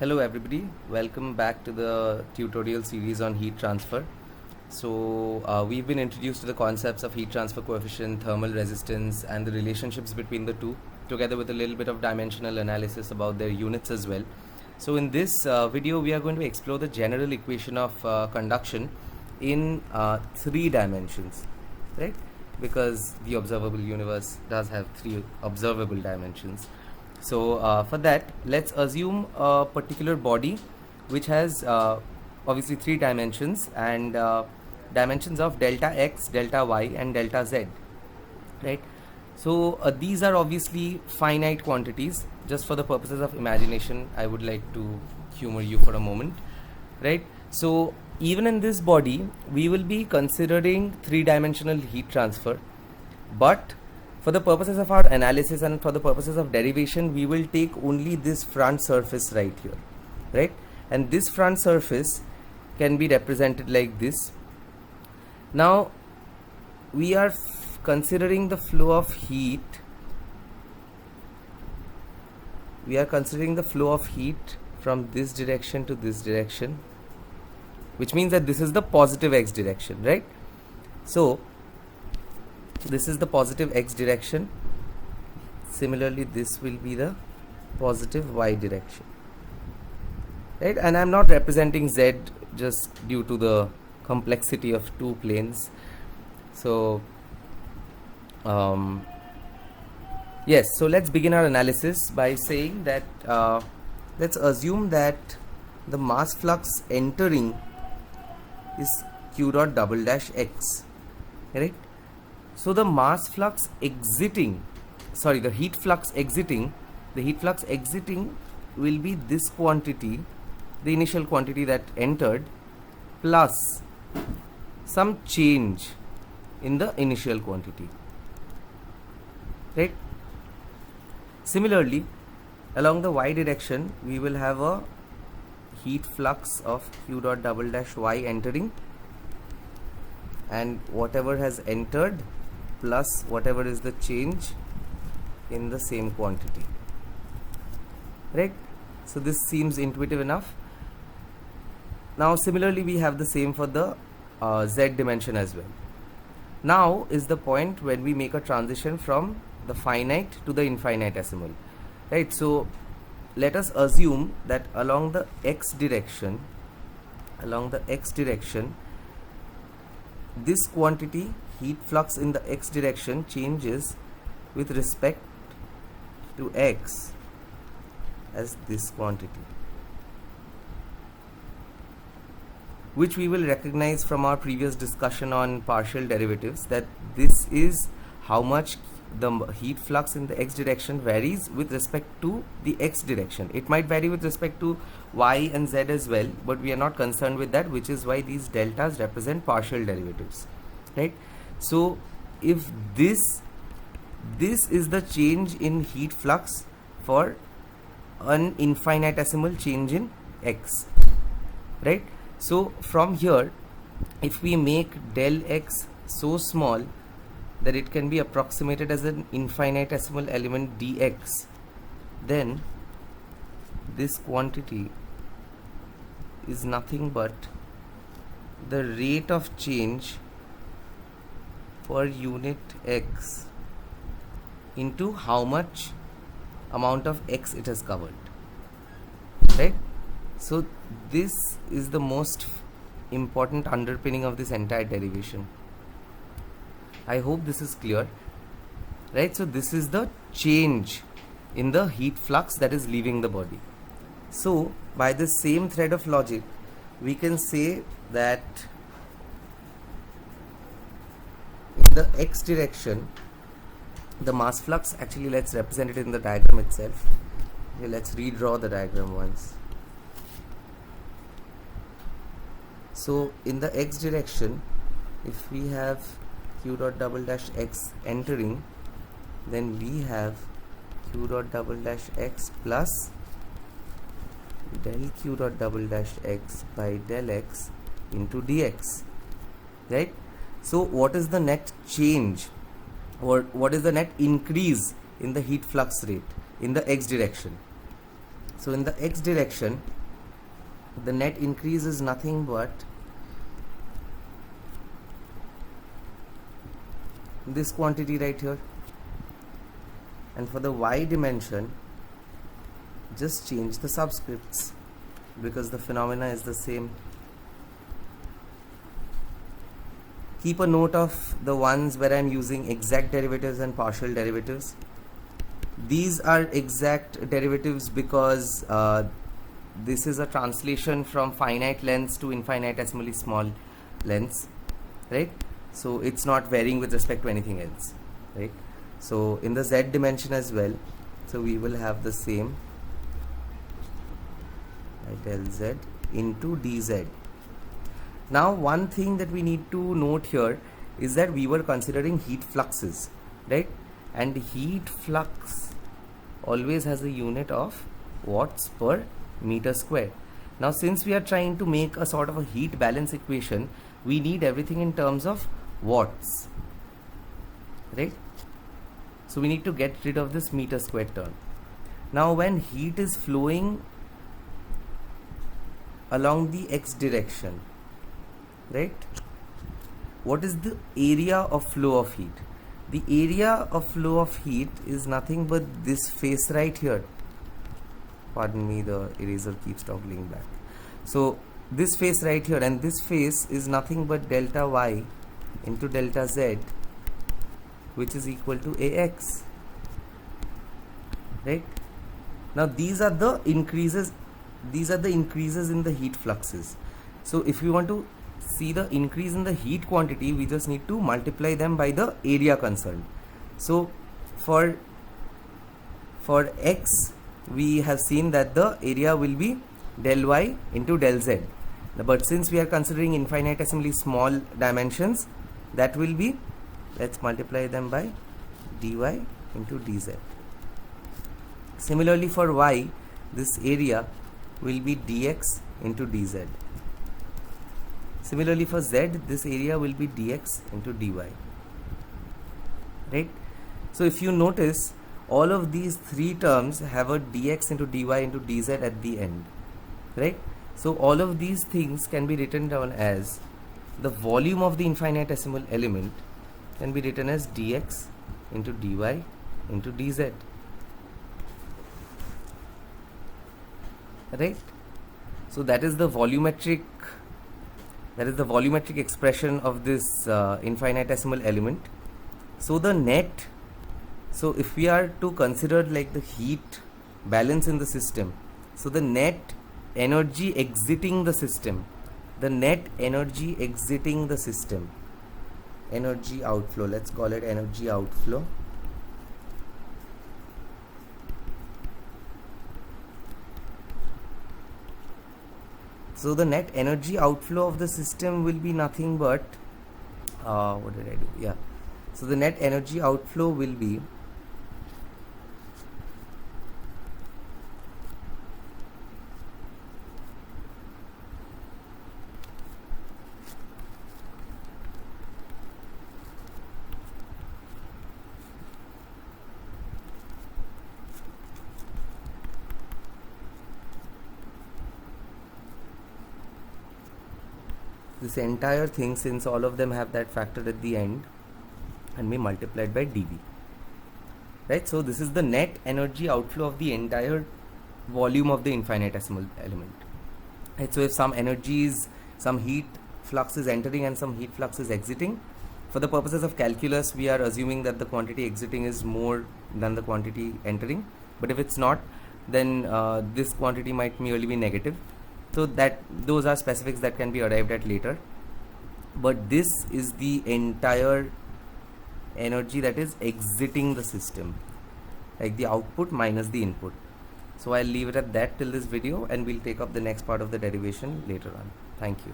Hello everybody, welcome back to the tutorial series on heat transfer. We've been introduced to the concepts of heat transfer coefficient, thermal resistance and the relationships between the two, together with a little bit of dimensional analysis about their units as well. So in this video we are going to explore the general equation of conduction in 3 dimensions, right? Because the observable universe does have 3 observable dimensions. So for that, let's assume a particular body which has obviously 3 dimensions and dimensions of delta x, delta y and delta z, right? So these are obviously finite quantities. Just for the purposes of imagination, I would like to humor you for a moment, right? So even in this body, we will be considering 3-dimensional heat transfer, but for the purposes of our analysis and for the purposes of derivation, we will take only this front surface right here, right? And this front surface can be represented like this. Now we are considering the flow of heat. We are considering the flow of heat from this direction to this direction, which means that this is the positive x direction, right? So this is the positive x direction. Similarly, this will be the positive y direction, right? And I'm not representing z just due to the complexity of 2 planes. So yes, so let's begin our analysis by saying that let's assume that the mass flux entering is q dot double dash x, right? So the mass flux exiting, sorry, the heat flux exiting will be this quantity, the initial quantity that entered, plus some change in the initial quantity, right? Similarly, along the y direction, we will have a heat flux of q dot double dash y entering, and whatever has entered plus whatever is the change in the same quantity, right? So this seems intuitive enough. Now similarly, we have the same for the z dimension as well. Now is the point when we make a transition from the finite to the infinitesimal, right? So let us assume that along the x direction, this quantity, heat flux in the x direction, changes with respect to x as this quantity, which we will recognize from our previous discussion on partial derivatives, that this is how much the heat flux in the x direction varies with respect to the x direction. It might vary with respect to y and z as well, but we are not concerned with that, which is why these deltas represent partial derivatives, right? So if this is the change in heat flux for an infinitesimal change in x, right? So from here, if we make del x so small that it can be approximated as an infinitesimal element dx, then this quantity is nothing but the rate of change per unit x into how much amount of x it has covered, right? So this is the most important underpinning of this entire derivation. I hope this is clear, right? So this is the change in the heat flux that is leaving the body. So by the same thread of logic, we can say that in the x direction, the mass flux, actually let's represent it in the diagram itself. Okay, let's redraw the diagram once. So in the x direction, if we have q dot double dash x entering, then we have q dot double dash x plus del q dot double dash x by del x into dx, right? So what is the net change, or what is the net increase in the heat flux rate in the x direction? So in the x direction, the net increase is nothing but this quantity right here, and for the y dimension just change the subscripts because the phenomena is the same. Keep a note of the ones where I'm using exact derivatives and partial derivatives. These are exact derivatives because this is a translation from finite lengths to infinitesimally small lengths, right? So it's not varying with respect to anything else, right? So in the z dimension as well, so we will have the same del z into dz. Now one thing that we need to note here is that we were considering heat fluxes, right? And heat flux always has a unit of watts per meter square. Now since we are trying to make a sort of a heat balance equation, we need everything in terms of watts, right? So we need to get rid of this meter square term. Now when heat is flowing along the x direction, right, what is the area of flow of heat? The area of flow of heat is nothing but this face right here. Pardon me, the eraser keeps toggling back. So this face right here, and this face is nothing but delta y into delta z, which is equal to ax, right? Now these are the increases in the heat fluxes. So if we want to see the increase in the heat quantity, we just need to multiply them by the area concerned. So for x, we have seen that the area will be del y into del z, but since we are considering infinitesimally small dimensions, that will be, let's multiply them by dy into dz. Similarly for y, this area will be dx into dz. Similarly for z, this area will be dx into dy, right? So if you notice, all of these three terms have a dx into dy into dz at the end, right? So all of these things can be written down as the volume of the infinitesimal element can be written as dx into dy into dz, right? So that is the volumetric expression of this infinitesimal element. So the net, so if we are to consider like the heat balance in the system, so the net energy exiting the system, energy outflow, let's call it energy outflow, so the net energy outflow of the system will be nothing but what did I do? Yeah, so the net energy outflow will be this entire thing, since all of them have that factor at the end, and be multiplied by dV, right? So this is the net energy outflow of the entire volume of the infinitesimal element, right? So if some heat flux is entering and some heat flux is exiting, for the purposes of calculus we are assuming that the quantity exiting is more than the quantity entering, but if it's not, then this quantity might merely be negative. So those are specifics that can be arrived at later, but this is the entire energy that is exiting the system, like the output minus the input. So I'll leave it at that till this video, and we'll take up the next part of the derivation later on. Thank you.